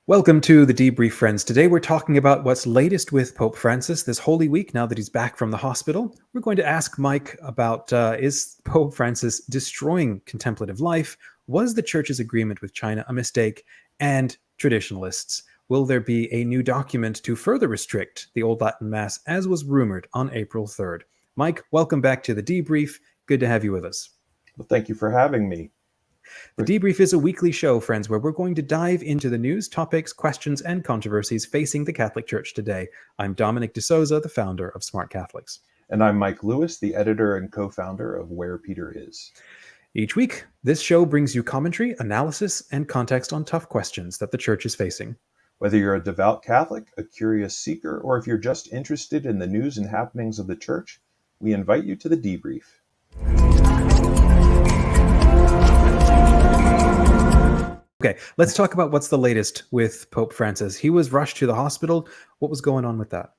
Welcome to the Debrief, friends. Today we're talking about what's latest with Pope Francis this Holy Week now that he's back from the hospital. We're going to ask Mike about is Pope Francis destroying contemplative life? Was the Church's agreement with China a mistake? And traditionalists, will there be a new document to further restrict the Old Latin Mass as was rumored on April 3rd? Mike, welcome back to the Debrief. Good to have you with us. Well, thank you for having me. The Debrief is a weekly show, friends, where we're going to dive into the news, topics, questions, and controversies facing the Catholic Church today. I'm Dominic de Souza, the founder of SmartCatholics. And I'm Mike Lewis, the editor and co-founder of Where Peter Is. Each week, this show brings you commentary, analysis, and context on tough questions that the Church is facing. Whether you're a devout Catholic, a curious seeker, or if you're just interested in the news and happenings of the Church, we invite you to the Debrief. Okay, let's talk about what's the latest with Pope Francis. He was rushed to the hospital. What was going on with that?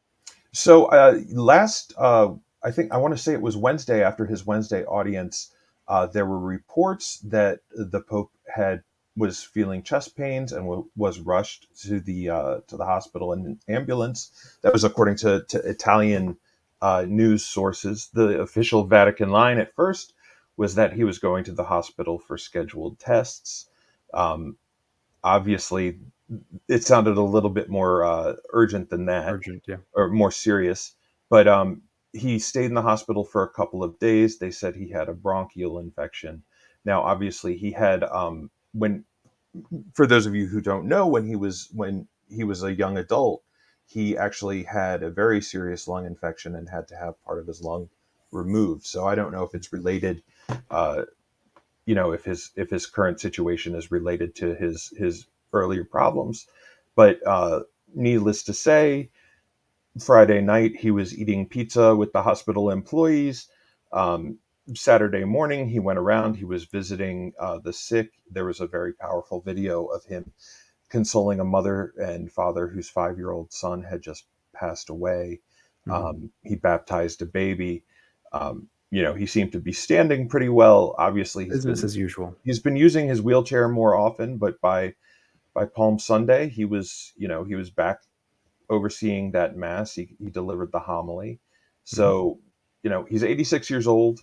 So I think I want to say it was Wednesday after his Wednesday audience, there were reports that the Pope was feeling chest pains and was rushed to the hospital in an ambulance. That was according to Italian news sources. The official Vatican line at first was that he was going to the hospital for scheduled tests. Obviously, it sounded a little bit more urgent than that, Urgent, yeah. or more serious. But he stayed in the hospital for a couple of days. They said he had a bronchial infection. Now, obviously, he had for those of you who don't know, when he was a young adult, he actually had a very serious lung infection and had to have part of his lung removed. So I don't know if it's related. If his current situation is related to his earlier problems, but needless to say, Friday night he was eating pizza with the hospital employees. Saturday morning he went around. He was visiting the sick. There was a very powerful video of him consoling a mother and father whose 5-year-old son had just passed away. He baptized a baby. He seemed to be standing pretty well. Obviously, Business as usual. He's been using his wheelchair more often, but by Palm Sunday, he was back overseeing that mass. He delivered the homily. So, he's 86 years old.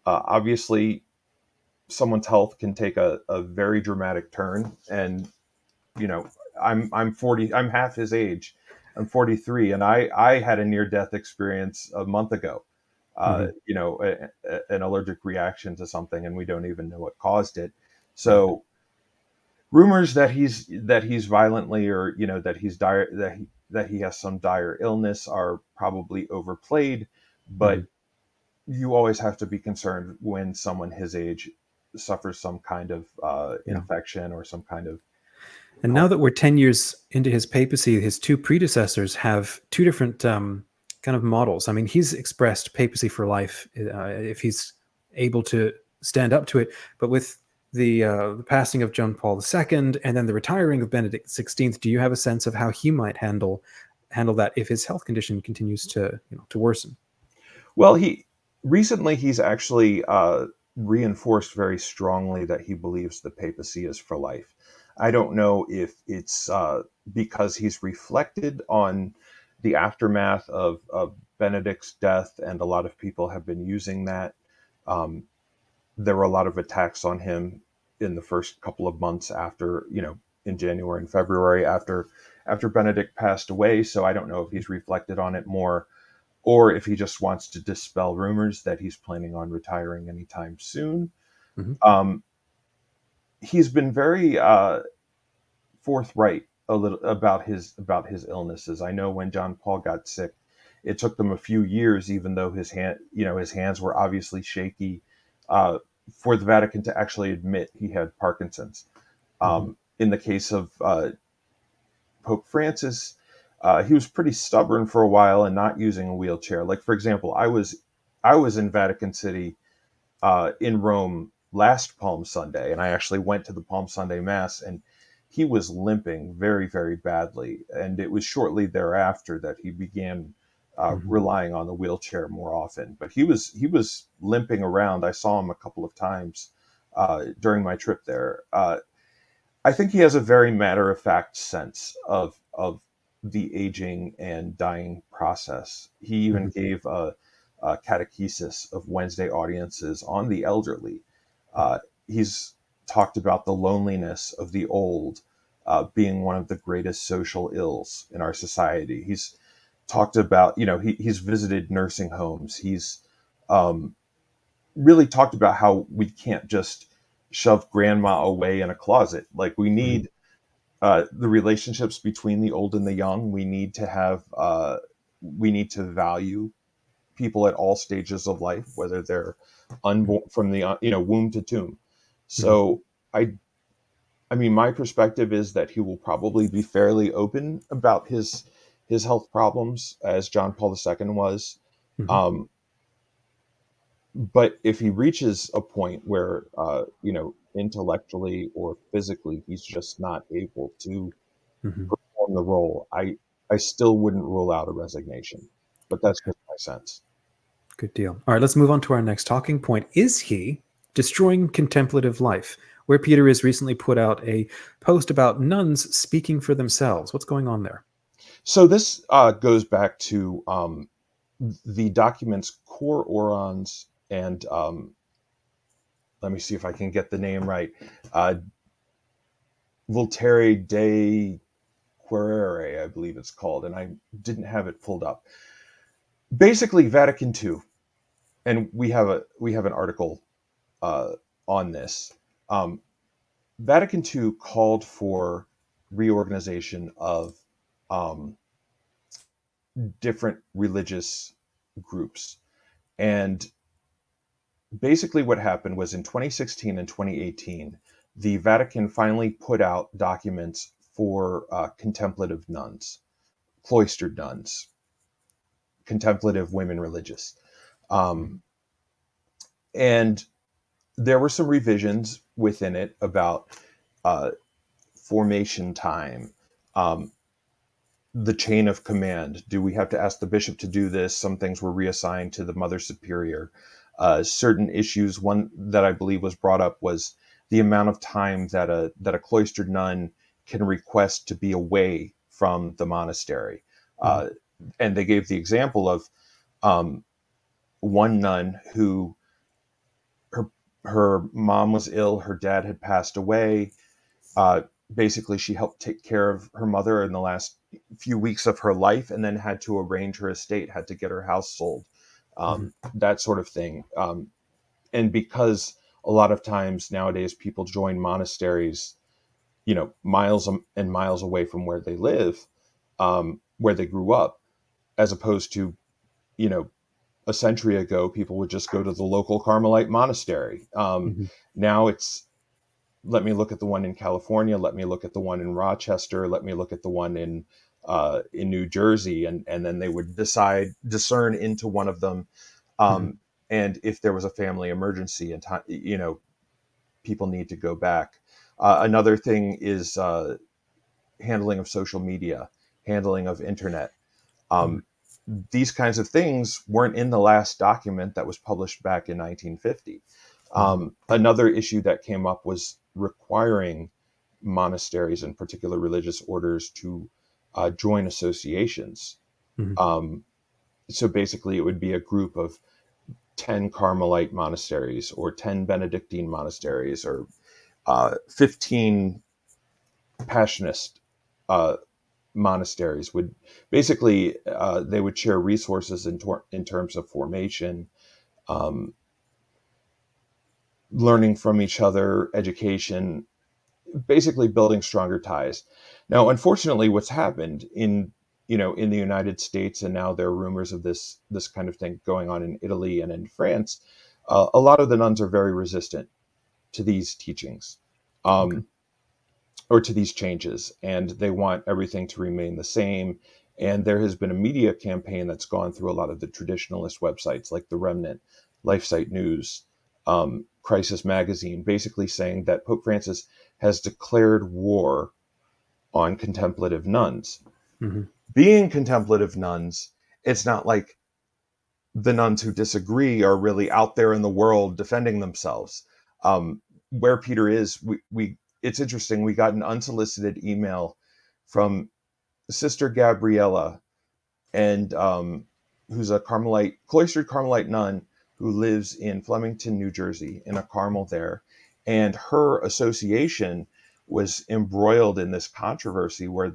Obviously, someone's health can take a very dramatic turn. And, I'm 40, I'm half his age. I'm 43, and I had a near-death experience a month ago. An allergic reaction to something, and we don't even know what caused it. So rumors that he's violently, or that he has some dire illness are probably overplayed. But you always have to be concerned when someone his age suffers some kind of infection or some kind of. And now that we're 10 years into his papacy, his two predecessors have two different kind of models. I mean, he's expressed papacy for life if he's able to stand up to it. But with the passing of John Paul II and then the retiring of Benedict XVI, do you have a sense of how he might handle that if his health condition continues to worsen? Well, he's actually reinforced very strongly that he believes the papacy is for life. I don't know if it's because he's reflected on the aftermath of Benedict's death, and a lot of people have been using that. There were a lot of attacks on him in the first couple of months after, in January and February after Benedict passed away. So I don't know if he's reflected on it more, or if he just wants to dispel rumors that he's planning on retiring anytime soon. He's been very forthright a little about his illnesses. I know when John Paul got sick, it took them a few years, even though his hands were obviously shaky, for the Vatican to actually admit he had Parkinson's. In the case of Pope Francis, he was pretty stubborn for a while and not using a wheelchair. Like, for example, I was in Vatican City in Rome last Palm Sunday, and I actually went to the Palm Sunday Mass, and he was limping very, very badly. And it was shortly thereafter that he began relying on the wheelchair more often. But he was limping around. I saw him a couple of times during my trip there. I think he has a very matter of fact sense of the aging and dying process. He even Hmm. gave a catechesis of Wednesday audiences on the elderly. He's talked about the loneliness of the old being one of the greatest social ills in our society. He's talked about, he's visited nursing homes. He's um, really talked about how we can't just shove grandma away in a closet. Like we Hmm. need the relationships between the old and the young. We need to have, we need to value people at all stages of life, whether they're unborn from the womb to tomb. Hmm. So I mean, my perspective is that he will probably be fairly open about his health problems, as John Paul II was. Hmm. Um, but if he reaches a point where intellectually or physically he's just not able to Hmm. perform the role, I still wouldn't rule out a resignation. But that's Okay. just my sense. Good deal. All right, let's move on to our next talking point. Is he destroying contemplative life? Where Peter has recently put out a post about nuns speaking for themselves. What's going on there? So this goes back to the documents Cor Orans and let me see if I can get the name right. Uh, Voltaire de Querere, I believe it's called, and I didn't have it pulled up. Basically, Vatican II, and we have an article uh, on this. Um, Vatican II called for reorganization of um, different religious groups, and basically what happened was in 2016 and 2018, the Vatican finally put out documents for contemplative nuns, cloistered nuns, contemplative women religious. Um, and there were some revisions within it about uh, formation time, um, the chain of command. Do we have to ask the bishop to do this? Some things were reassigned to the mother superior. Certain issues, one that I believe was brought up was the amount of time that a cloistered nun can request to be away from the monastery. Hmm. Uh, and they gave the example of um, one nun who her her mom was ill, her dad had passed away. Uh, Basically, she helped take care of her mother in the last few weeks of her life, and then had to arrange her estate, had to get her house sold, Hmm. that sort of thing. And because a lot of times nowadays people join monasteries, miles and miles away from where they live, where they grew up, as opposed to you know a century ago, people would just go to the local Carmelite monastery. Hmm. Now it's let me look at the one in California. Let me look at the one in Rochester. Let me look at the one in New Jersey, and then they would discern into one of them. Hmm. Um, and if there was a family emergency and time, people need to go back. Another thing is handling of social media, handling of internet. Hmm. Um, these kinds of things weren't in the last document that was published back in 1950. Hmm. Another issue that came up was requiring monasteries and particular religious orders to join associations. Hmm. Um, so basically, it would be a group of 10 Carmelite monasteries or 10 Benedictine monasteries or 15 Passionist uh, monasteries would basically they would share resources in terms of formation, um, learning from each other, education, basically building stronger ties. Now, unfortunately, what's happened in the United States, and now there are rumors of this kind of thing going on in Italy and in France. A lot of the nuns are very resistant to these teachings. Okay. Um, or to these changes, and they want everything to remain the same. And there has been a media campaign that's gone through a lot of the traditionalist websites like The Remnant, LifeSite News, Crisis Magazine, basically saying that Pope Francis has declared war on contemplative nuns. Hmm. Being contemplative nuns, it's not like the nuns who disagree are really out there in the world defending themselves. Where Peter is, we it's interesting. We got an unsolicited email from Sister Gabriella, and who's a cloistered Carmelite nun who lives in Flemington, New Jersey, in a Carmel there. And her association was embroiled in this controversy where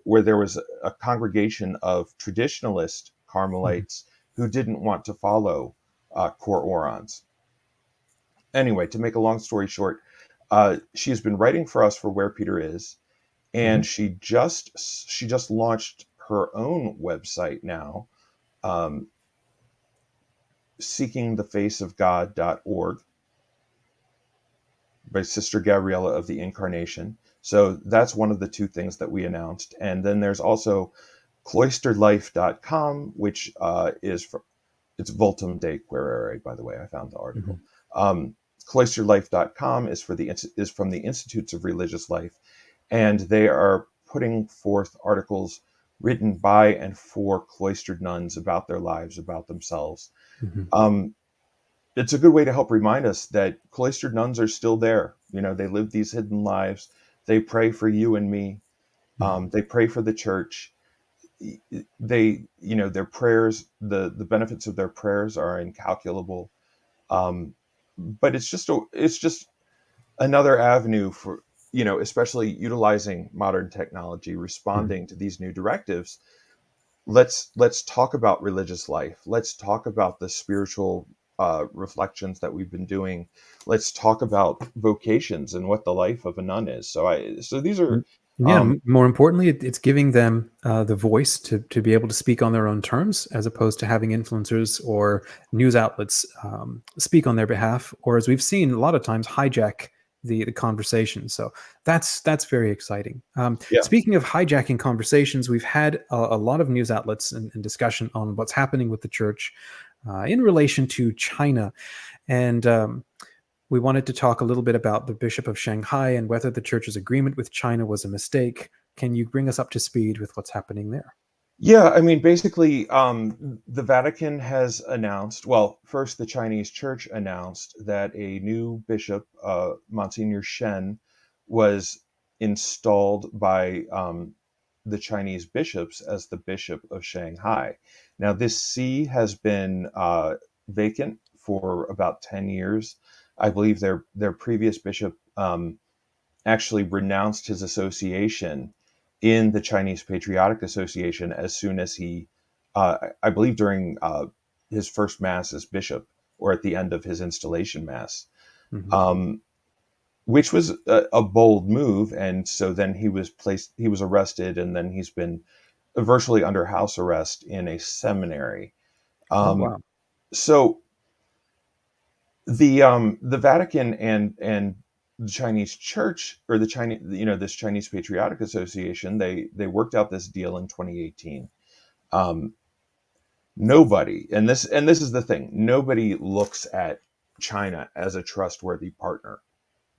where there was a congregation of traditionalist Mhm. Carmelites who didn't want to follow core orans. Anyway, to make a long story short, she has been writing for us for Where Peter Is, and Mhm. she just launched her own website now, um, seekingthefaceofgod.org, by Sister Gabriella of the Incarnation. So that's one of the two things that we announced. And then there's also cloisteredlife.com, which is for, it's Vultum de Querere, by the way. I found the article. Mhm. Um, cloisteredlife.com is from the Institutes of Religious Life, and they are putting forth articles written by and for cloistered nuns about their lives, about themselves. Mhm. Um, it's a good way to help remind us that cloistered nuns are still there. You know, they live these hidden lives. They pray for you and me. Mhm. They pray for the church. Their prayers, the benefits of their prayers are incalculable. Um, but it's just another avenue for, especially utilizing modern technology, Mhm. responding to these new directives. Let's talk about religious life. Let's talk about the spiritual reflections that we've been doing. Let's talk about vocations and what the life of a nun is. So these are, Mm. Yeah, um, more importantly, it's giving them the voice to be able to speak on their own terms, as opposed to having influencers or news outlets speak on their behalf, or as we've seen a lot of times, hijack the conversation. So that's very exciting. yeah. Speaking of hijacking conversations, we've had a lot of news outlets and discussion on what's happening with the church in relation to China, and we wanted to talk a little bit about the Bishop of Shanghai and whether the church's agreement with China was a mistake. Can you bring us up to speed with what's happening there? Yeah, I mean, basically, the Vatican has announced, well, first the Chinese church announced that a new bishop, Monsignor Shen, was installed by the Chinese bishops as the Bishop of Shanghai. Now, this see has been vacant for about 10 years. I believe their previous bishop actually renounced his association in the Chinese Patriotic Association as soon as I believe, during his first mass as bishop, or at the end of his installation mass, Hmm. um, which was a bold move. And so then he was arrested, and then he's been virtually under house arrest in a seminary. Oh, Um, wow. so the Vatican and the Chinese Church, or the Chinese, this Chinese Patriotic Association, they worked out this deal in 2018. Um, Nobody, and this is the thing, nobody looks at China as a trustworthy partner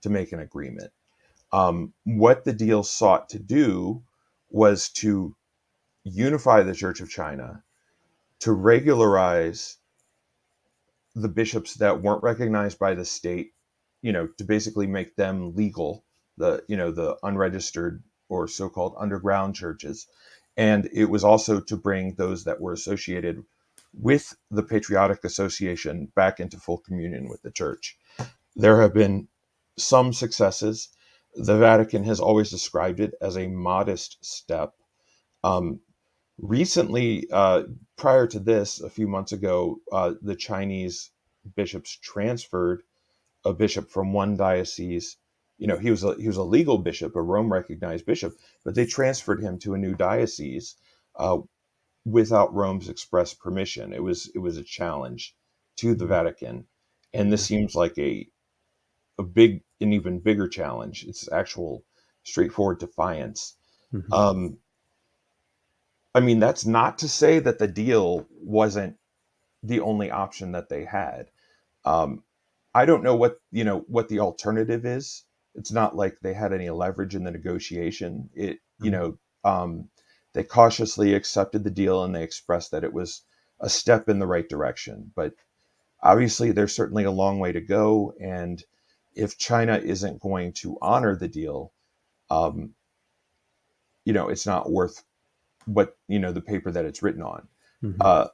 to make an agreement. What the deal sought to do was to unify the Church of China, to regularize the bishops that weren't recognized by the state, to basically make them legal, the unregistered or so-called underground churches. And it was also to bring those that were associated with the Patriotic Association back into full communion with the church. There have been some successes. The Vatican has always described it as a modest step. Um, Recently, prior to this, a few months ago, the Chinese bishops transferred a bishop from one diocese. He was a legal bishop, a Rome recognized bishop, but they transferred him to a new diocese uh, without Rome's express permission. It was a challenge to the Mhm. Vatican, and this seems like an even bigger challenge. It's actual straightforward defiance. Mhm. Um, I mean, that's not to say that the deal wasn't the only option that they had. Um, I don't know what the alternative is. It's not like they had any leverage in the negotiation. Mhm. They cautiously accepted the deal, and they expressed that it was a step in the right direction. But obviously, there's certainly a long way to go, and if China isn't going to honor the deal, um, it's not worth what, the paper that it's written on. Mhm. Uh,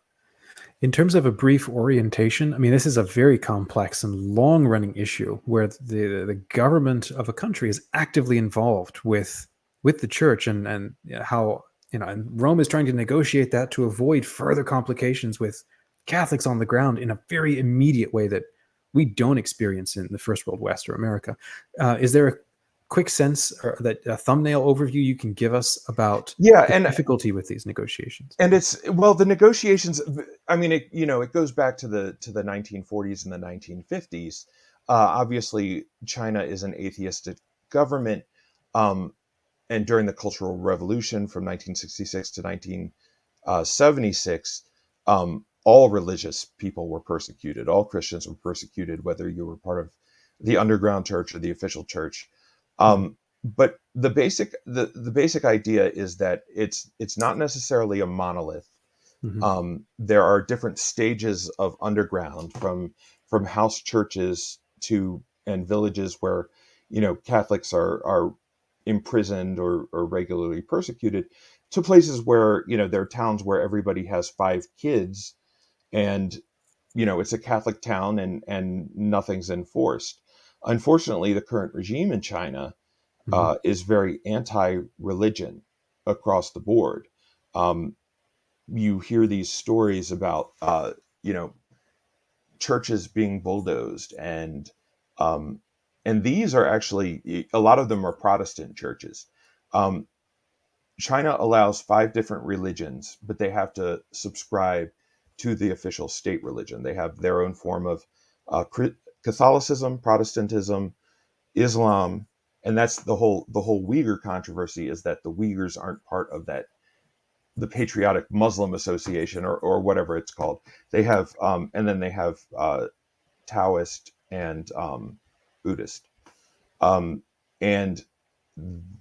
In terms of a brief orientation, I mean, this is a very complex and long-running issue where the government of a country is actively involved with the church, and how, and Rome is trying to negotiate that to avoid further complications with Catholics on the ground in a very immediate way that we don't experience in the First World West or America. Is there a quick sense, or that a thumbnail overview you can give us about yeah, the and difficulty with these negotiations? it's, well, the negotiations. I mean, it goes back to the 1940s and the 1950s. Obviously, China is an atheistic government, um, and during the Cultural Revolution from 1966 to 1976, all religious people were persecuted. All Christians were persecuted, whether you were part of the underground church or the official church. Mhm. But the basic idea is that it's not necessarily a monolith. Mhm. There are different stages of underground, from house churches to and villages where Catholics are imprisoned or regularly persecuted, to places where there are towns where everybody has 5 kids, and it's a Catholic town, and nothing's enforced. Unfortunately, the current regime in China Mhm. is very anti-religion across the board. Um, you hear these stories about you know churches being bulldozed, um, and these are actually, a lot of them are Protestant churches. Um, China allows 5 different religions, but they have to subscribe to the official state religion. They have their own form of Catholicism, Protestantism, Islam, and that's the whole Uyghur controversy, is that the Uyghurs aren't part of that, the Patriotic Muslim Association, or whatever it's called. They have, and then they have Taoist and Buddhist. Um, and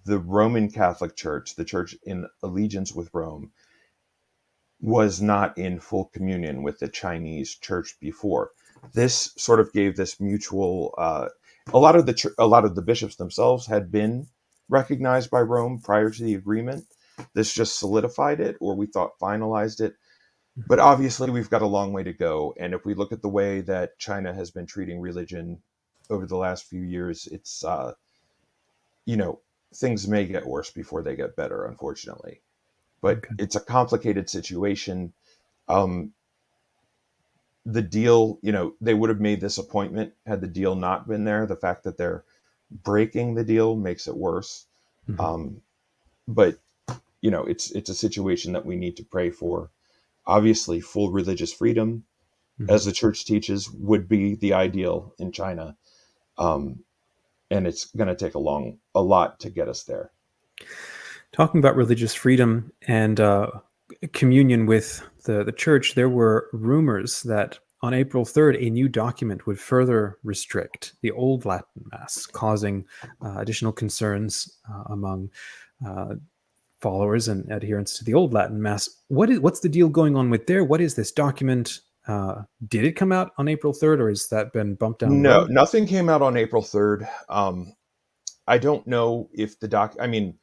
the Roman Catholic Church, the church in allegiance with Rome, was not in full communion with the Chinese church before. This sort of gave this mutual. A lot of the bishops themselves had been recognized by Rome prior to the agreement. This just solidified it, or we thought finalized it. But Mhm. obviously, we've got a long way to go. And if we look at the way that China has been treating religion over the last few years, it's you know things may get worse before they get better, unfortunately. But Okay. it's a complicated situation. Um, the deal, they would have made this appointment had the deal not been there. The fact that they're breaking the deal makes it worse. Mhm. Um, but it's a situation that we need to pray for. Obviously, full religious freedom, Mhm. as the church teaches, would be the ideal in China, um, and it's going to take a lot to get us there. Talking about religious freedom and communion with the church, there were rumors that on April 3rd, a new document would further restrict the Old Latin Mass, causing additional concerns among uh, followers and adherents to the Old Latin Mass. What's the deal going on with there? What is this document? Did it come out on April 3rd, or has that been bumped down the No, road? nothing came out on April 3rd. I don't know if I mean,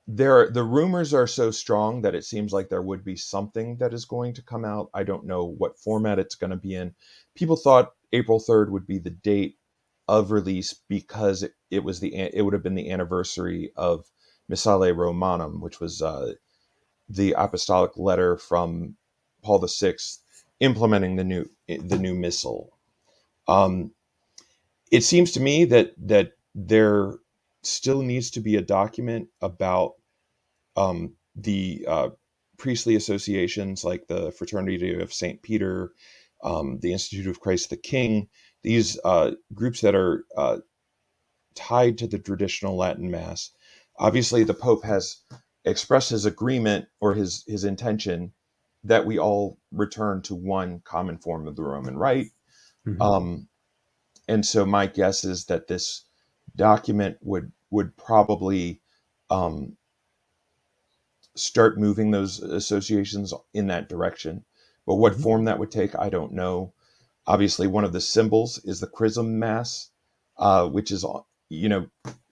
the rumors are so strong that it seems like there would be something that is going to come out. I don't know what format it's going to be in. People thought April 3rd would be the date of release because it would have been the anniversary of Missale Romanum, which was the apostolic letter from Paul VI implementing the new missal. Um, it seems to me that there still needs to be a document about the priestly associations, like the Fraternity of St. Peter, the Institute of Christ the King, these groups that are tied to the traditional Latin Mass. Obviously, the Pope has expressed his agreement, or his intention, that we all return to one common form of the Roman Rite. Mhm. Um, and so my guess is that this document would probably um, start moving those associations in that direction. But what Mhm. form that would take, I don't know. Obviously, one of the symbols is the Chrism Mass. which is,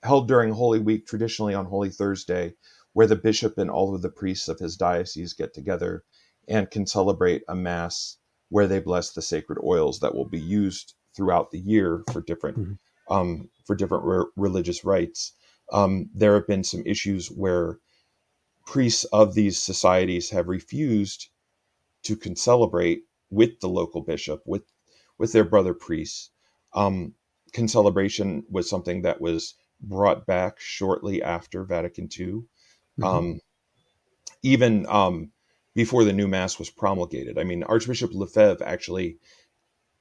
held during Holy Week, traditionally on Holy Thursday, where the bishop and all of the priests of his diocese get together and can celebrate a mass where they bless the sacred oils that will be used throughout the year for different Mhm. religious rites. There have been some issues where priests of these societies have refused to concelebrate with the local bishop, with their brother priests. Um, Concelebration was something that was brought back shortly after Vatican II, Mhm. um, even before the new mass was promulgated. I mean, Archbishop Lefebvre actually,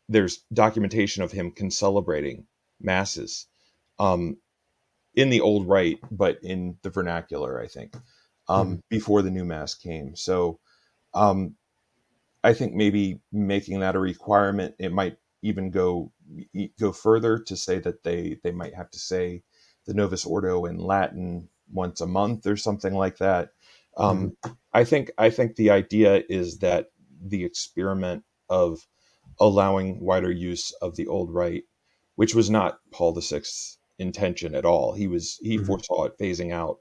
there's documentation of him concelebrating masses um, in the old rite, but in the vernacular, I think, Mhm. before the new mass came. So um, I think maybe making that a requirement, it might even go further to say that they might have to say the Novus Ordo in Latin once a month or something like that. Mhm. Um, I think the idea is that the experiment of allowing wider use of the old rite, which was not Paul VI's intention at all. He Mhm. foresaw it phasing out.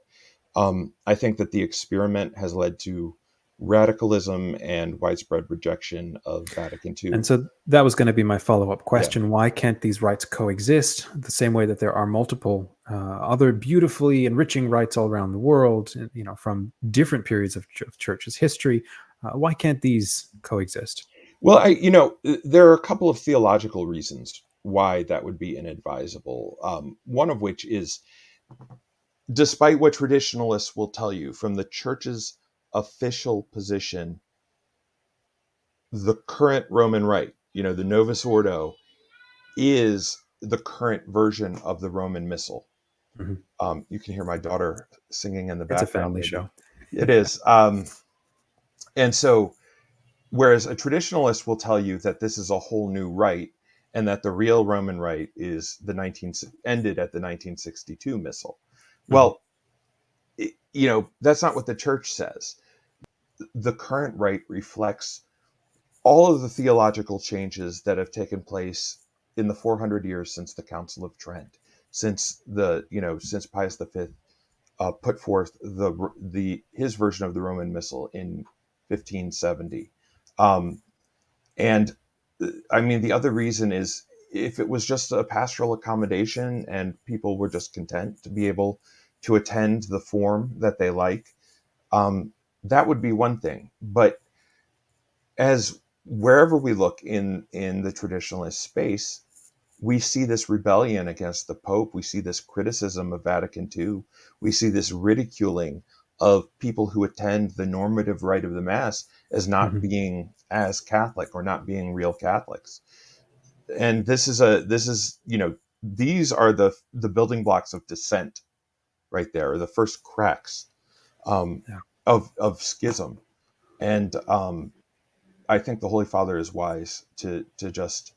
I think that the experiment has led to radicalism and widespread rejection of Vatican II. And so that was going to be my follow-up Yeah. question. Why can't these rites coexist the same way that there are multiple other beautifully enriching rites all around the world, from different periods of church's history? Why can't these coexist? Well, there are a couple of theological reasons why that would be inadvisable. One of which is, despite what traditionalists will tell you, from the church's official position, the current Roman rite, the Novus Ordo, is the current version of the Roman Missal. Mhm. You can hear my daughter singing in the It's a background, family maybe. show. It is. And so, whereas a traditionalist will tell you that this is a whole new rite and that the real Roman rite is ended at the 1962 Missal. Mhm. Well, that's not what the church says. The current rite reflects all of the theological changes that have taken place in the 400 years since the Council of Trent, since Pius V put forth the his version of the Roman Missal in 1570. Um, and I mean, the other reason is, if it was just a pastoral accommodation and people were just content to be able to attend the form that they like, um, that would be one thing. But as wherever we look in the traditionalist space, we see this rebellion against the Pope. We see this criticism of Vatican II. We see this ridiculing of people who attend the normative rite of the Mass as not Mhm. being as Catholic or not being real Catholics. And these are the building blocks of dissent right there, or the first cracks um, Yeah. of schism. And I think the Holy Father is wise to just,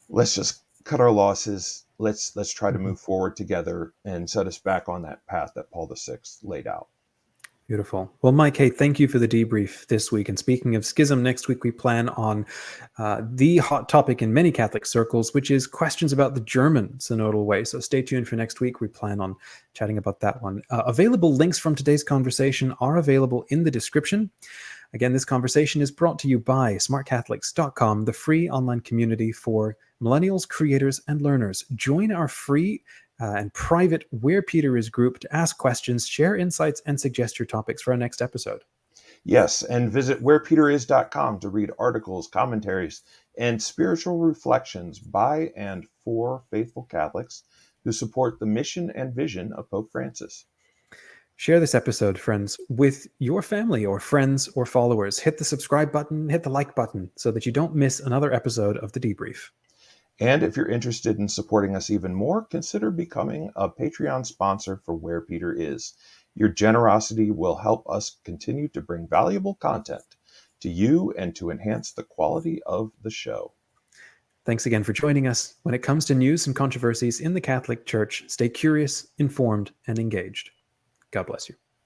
let's just cut our losses. Let's try to Mhm. move forward together and set us back on that path that Paul VI laid out. Beautiful. Well, Mike, hey, thank you for the debrief this week. And speaking of schism, next week we plan on the hot topic in many Catholic circles, which is questions about the German synodal way. So stay tuned for next week. We plan on chatting about that one. Available links from today's conversation are available in the description. Again, this conversation is brought to you by SmartCatholics.com, the free online community for millennials, creators, and learners. Join our free and private Where Peter Is group to ask questions, share insights, and suggest your topics for our next episode. Yes, and visit wherepeteris.com to read articles, commentaries, and spiritual reflections by and for faithful Catholics who support the mission and vision of Pope Francis. Share this episode, friends, with your family or friends or followers. Hit the subscribe button, hit the like button so that you don't miss another episode of the debrief. And if you're interested in supporting us even more, consider becoming a Patreon sponsor for Where Peter Is. Your generosity will help us continue to bring valuable content to you and to enhance the quality of the show. Thanks again for joining us. When it comes to news and controversies in the Catholic Church, stay curious, informed, and engaged. God bless you.